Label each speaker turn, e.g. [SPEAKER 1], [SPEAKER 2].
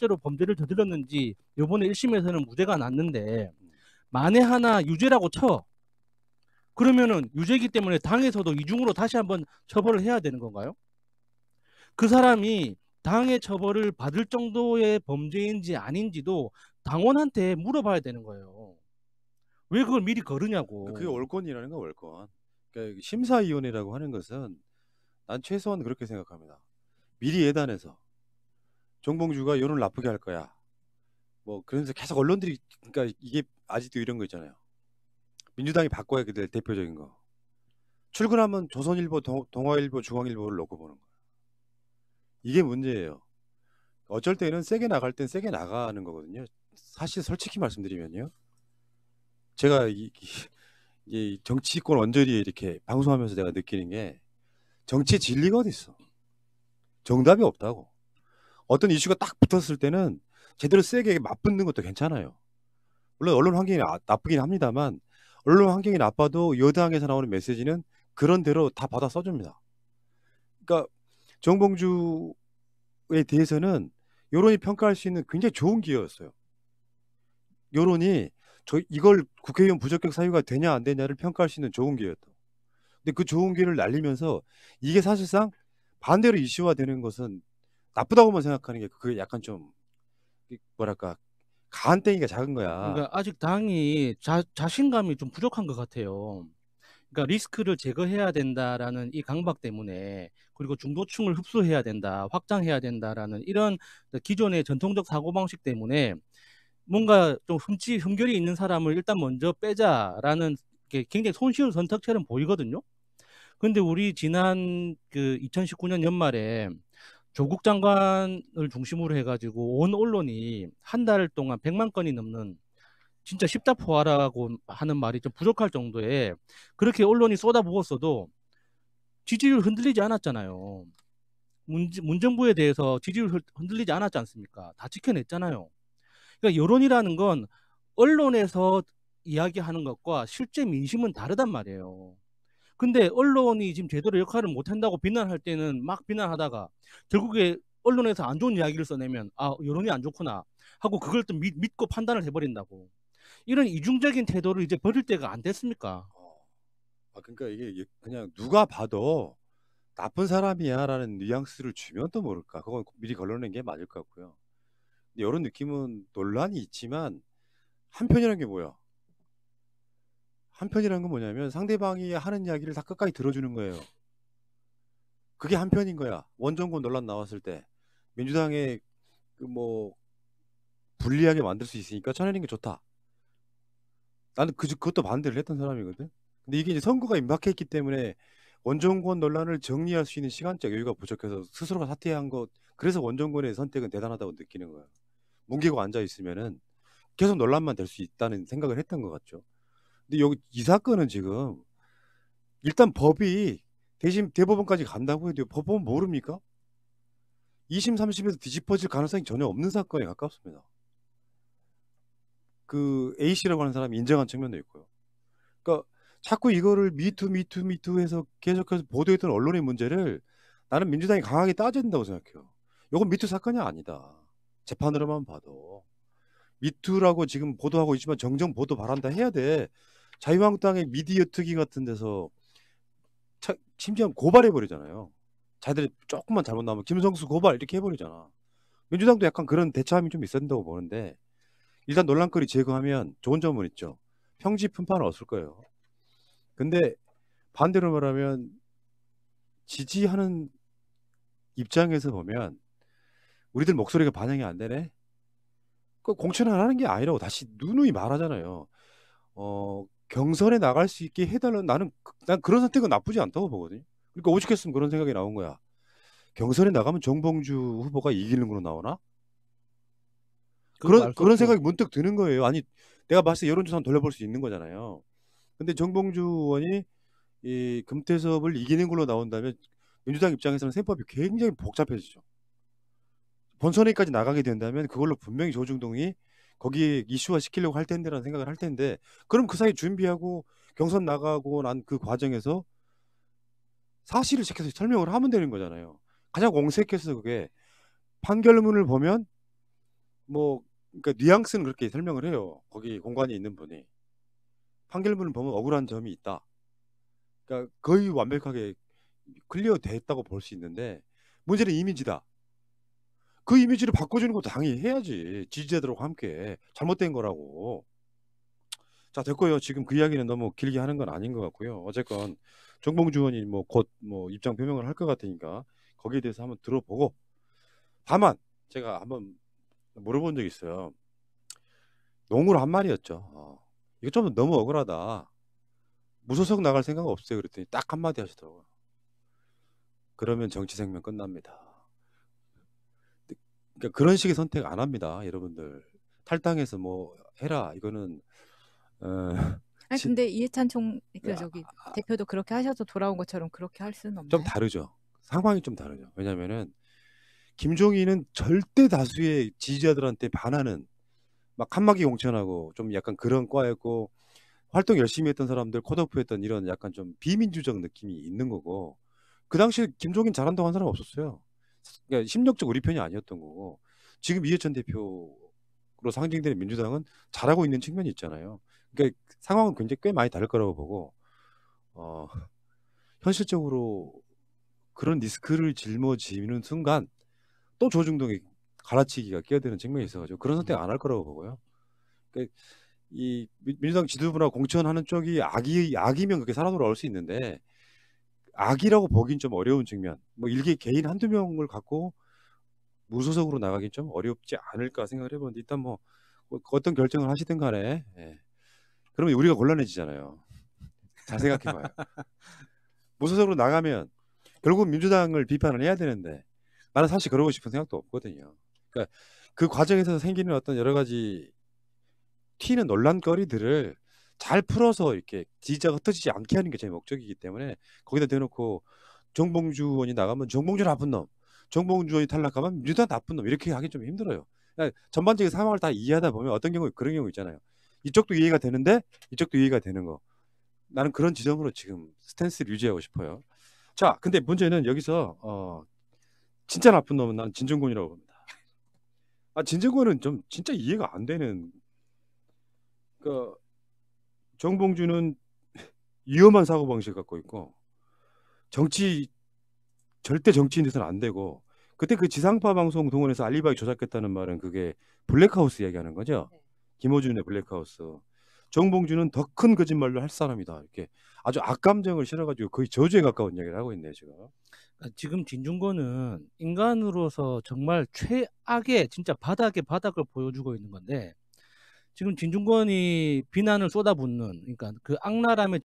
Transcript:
[SPEAKER 1] 실제로 범죄를 저질렀는지 요번에 1심에서는 무죄가 났는데 만에 하나 유죄라고 쳐. 그러면은 유죄이기 때문에 당에서도 이중으로 다시 한번 처벌을 해야 되는 건가요? 그 사람이 당의 처벌을 받을 정도의 범죄인지 아닌지도 당원한테 물어봐야 되는 거예요. 왜 그걸 미리
[SPEAKER 2] 그게
[SPEAKER 1] 거르냐고.
[SPEAKER 2] 월권이라는 거 월권. 그러니까 심사위원회라고 하는 것은 난 최소한 그렇게 생각합니다. 미리 예단해서 정봉주가 여론을 나쁘게 할 거야. 뭐 그러면서 계속 언론들이 그러니까 이게 아직도 이런 거 있잖아요. 민주당이 바꿔야 될 대표적인 거. 출근하면 조선일보, 동아일보, 중앙일보를 놓고 보는 거예요. 이게 문제예요. 어쩔 때는 세게 나갈 땐 세게 나가는 거거든요. 사실 솔직히 말씀드리면요. 제가 이 정치권 언저리에 이렇게 방송하면서 내가 느끼는 게 정치의 진리가 어디 있어? 정답이 없다고. 어떤 이슈가 딱 붙었을 때는 제대로 세게 맞붙는 것도 괜찮아요. 물론 언론 환경이 나쁘긴 합니다만 언론 환경이 나빠도 여당에서 나오는 메시지는 그런 대로 다 받아 써줍니다. 그러니까 정봉주에 대해서는 여론이 평가할 수 있는 굉장히 좋은 기회였어요. 여론이 이걸 국회의원 부적격 사유가 되냐 안 되냐를 평가할 수 있는 좋은 기회였다. 근데 그 좋은 기회를 날리면서 이게 사실상 반대로 이슈화되는 것은 나쁘다고만 생각하는 게 그게 약간 좀 뭐랄까 간땡이가 작은 거야.
[SPEAKER 1] 그러니까 아직 당이 자신감이 좀 부족한 것 같아요. 그러니까 리스크를 제거해야 된다라는 이 강박 때문에, 그리고 중도층을 흡수해야 된다, 확장해야 된다라는 이런 기존의 전통적 사고방식 때문에 뭔가 좀 흠결이 있는 사람을 일단 먼저 빼자라는 게 굉장히 손쉬운 선택처럼 보이거든요. 근데 우리 지난 그 2019년 연말에 조국 장관을 중심으로 해가지고 온 언론이 한 달 동안 100만 건이 넘는 진짜 십자포화라고 하는 말이 좀 부족할 정도의 그렇게 언론이 쏟아부었어도 지지율 흔들리지 않았잖아요. 문정부에 대해서 지지율 흔들리지 않았지 않습니까? 다 지켜냈잖아요. 그러니까 여론이라는 건 언론에서 이야기하는 것과 실제 민심은 다르단 말이에요. 근데 언론이 지금 제대로 역할을 못한다고 비난할 때는 막 비난하다가 결국에 언론에서 안 좋은 이야기를 써내면 아, 여론이 안 좋구나 하고 그걸 또 믿고 판단을 해버린다고. 이런 이중적인 태도를 이제 버릴 때가 안 됐습니까?
[SPEAKER 2] 그러니까 이게 그냥 누가 봐도 나쁜 사람이야라는 뉘앙스를 주면 또 모를까. 그건 미리 걸러낸 게 맞을 것 같고요. 근데 이런 느낌은 논란이 있지만 한편이라는 게 뭐야? 한편이라는 건 뭐냐면 상대방이 하는 이야기를 다 끝까지 들어주는 거예요. 그게 한편인 거야. 원정권 논란 나왔을 때 민주당에 그 뭐 불리하게 만들 수 있으니까 쳐내는 게 좋다. 나는 그것도 반대를 했던 사람이거든. 근데 이게 이제 선거가 임박했기 때문에 원정권 논란을 정리할 수 있는 시간적 여유가 부족해서 스스로가 사퇴한 것. 그래서 원정권의 선택은 대단하다고 느끼는 거야. 뭉개고 앉아 있으면은 계속 논란만 될 수 있다는 생각을 했던 것 같죠. 근데 여기 이 사건은 지금 일단 법이 대신 대법원까지 간다고 해도 법원 모릅니까? 2심, 3심에서 뒤집어질 가능성이 전혀 없는 사건에 가깝습니다. 그 A씨라고 하는 사람이 인정한 측면도 있고요. 그러니까 자꾸 이거를 미투 해서 계속해서 보도했던 언론의 문제를 나는 민주당이 강하게 따져야 된다고 생각해요. 이건 미투 사건이 아니다. 재판으로만 봐도. 미투라고 지금 보도하고 있지만 정정 보도 바란다 해야 돼. 자유한국당의 미디어 특위 같은 데서 심지어 고발해버리잖아요. 자기들이 조금만 잘못 나오면 김성수 고발 이렇게 해버리잖아. 민주당도 약간 그런 대처함이 좀 있었다고 보는데 일단 논란거리 제거하면 좋은 점은 있죠. 평지 품판은 없을 거예요. 근데 반대로 말하면 지지하는 입장에서 보면 우리들 목소리가 반영이 안 되네? 그 공천을 하는 게 아니라고 다시 누누이 말하잖아요. 경선에 나갈 수 있게 해달라는 난 그런 선택은 나쁘지 않다고 보거든요. 그러니까 오죽했으면 그런 생각이 나온 거야. 경선에 나가면 정봉주 후보가 이기는 걸로 나오나?
[SPEAKER 1] 그건 알 수
[SPEAKER 2] 그런
[SPEAKER 1] 없죠.
[SPEAKER 2] 생각이 문득 드는 거예요. 아니, 내가 봤을 때 여론조사는 돌려볼 수 있는 거잖아요. 근데 정봉주 의원이 이 금태섭을 이기는 걸로 나온다면 민주당 입장에서는 셈법이 굉장히 복잡해지죠. 본선에까지 나가게 된다면 그걸로 분명히 조중동이 거기에 이슈화 시키려고 할 텐데라는 생각을 할 텐데 그럼 그 사이 준비하고 경선 나가고 난 그 과정에서 사실을 지켜서 설명을 하면 되는 거잖아요. 가장 공색해서 그게 판결문을 보면 뭐 그러니까 뉘앙스는 그렇게 설명을 해요. 거기 공간에 있는 분이. 판결문을 보면 억울한 점이 있다. 그러니까 거의 완벽하게 클리어 됐다고 볼 수 있는데 문제는 이미지다. 그 이미지를 바꿔주는 것도 당연히 해야지. 지지자들하고 함께 잘못된 거라고. 자, 됐고요. 지금 그 이야기는 너무 길게 하는 건 아닌 것 같고요. 어쨌건 정봉주 의원이 뭐 곧 뭐 입장 표명을 할 것 같으니까 거기에 대해서 한번 들어보고, 다만 제가 한번 물어본 적이 있어요. 농으로 한 말이었죠. 이거 좀 너무 억울하다. 무소속 나갈 생각 없어요. 그랬더니 딱 한마디 하시더라고요. 그러면 정치 생명 끝납니다. 그러니까 그런 식의 선택 안 합니다. 여러분들. 탈당해서 뭐 해라. 이거는
[SPEAKER 3] 아니
[SPEAKER 2] 시-
[SPEAKER 3] 근데 이해찬 그
[SPEAKER 2] 아,
[SPEAKER 3] 저기 대표도 그렇게 하셔서 돌아온 것처럼 그렇게 할 수는
[SPEAKER 2] 좀
[SPEAKER 3] 없나요?
[SPEAKER 2] 다르죠. 상황이 좀 다르죠. 왜냐면은 김종인은 절대 다수의 지지자들한테 반하는, 막 칸막이 공천하고 좀 약간 그런 과였고, 활동 열심히 했던 사람들 컷오프했던 이런 약간 좀 비민주적 느낌이 있는 거고, 그 당시에 김종인 잘한다고 한 사람 없었어요. 그러니까 심력적 우리 편이 아니었던 거고, 지금 이해찬 대표로 상징되는 민주당은 잘하고 있는 측면이 있잖아요. 그러니까 상황은 굉장히 꽤 많이 다를 거라고 보고, 어, 현실적으로 그런 리스크를 짊어지는 순간 또 조중동이 갈아치기가 끼어드는 측면이 있어가지고 그런 선택 안 할 거라고 보고요. 그러니까 이 민주당 지도부나 공천하는 쪽이 악이면 그렇게 살아 돌아올 수 있는데, 악이라고 보긴 좀 어려운 측면, 뭐 일개 개인 한두 명을 갖고 무소속으로 나가긴 좀 어렵지 않을까 생각을 해보는데, 일단 뭐 어떤 결정을 하시든 간에, 예. 그러면 우리가 곤란해지잖아요. 잘 생각해봐요. 무소속으로 나가면 결국 민주당을 비판을 해야 되는데, 나는 사실 그러고 싶은 생각도 없거든요. 그러니까 그 과정에서 생기는 어떤 여러 가지 튀는 논란거리들을 잘 풀어서 이렇게 지지자가 흩어지지 않게 하는 게 제 목적이기 때문에, 거기다 대놓고 정봉주 의원이 나가면 정봉주 나쁜 놈, 정봉주 의원이 탈락하면 민주당 나쁜 놈, 이렇게 하기 좀 힘들어요. 그러니까 전반적인 상황을 다 이해하다 보면 어떤 경우에 그런 경우 있잖아요. 이쪽도 이해가 되는데 이쪽도 이해가 되는 거. 나는 그런 지점으로 지금 스탠스를 유지하고 싶어요. 자, 근데 문제는 여기서 진짜 나쁜 놈은 난 진중권이라고 봅니다. 진중권은 좀 진짜 이해가 안 되는. 그러니까 정봉주는 위험한 사고방식을 갖고 있고, 정치 절대 정치인 돼서는 안 되고, 그때 그 지상파 방송 동원해서 알리바이 조작했다는 말은 그게 블랙하우스 얘기하는 거죠.
[SPEAKER 3] 네.
[SPEAKER 2] 김어준의 블랙하우스. 정봉주는 더 큰 거짓말로 할 사람이다. 이렇게 아주 악감정을 실어가지고 거의 저주에 가까운 이야기를 하고 있네요, 지금.
[SPEAKER 1] 그러니까 지금 진중권은 인간으로서 정말 최악의 진짜 바닥의 바닥을 보여주고 있는 건데, 지금 진중권이 비난을 쏟아붓는, 그러니까 그 악랄함의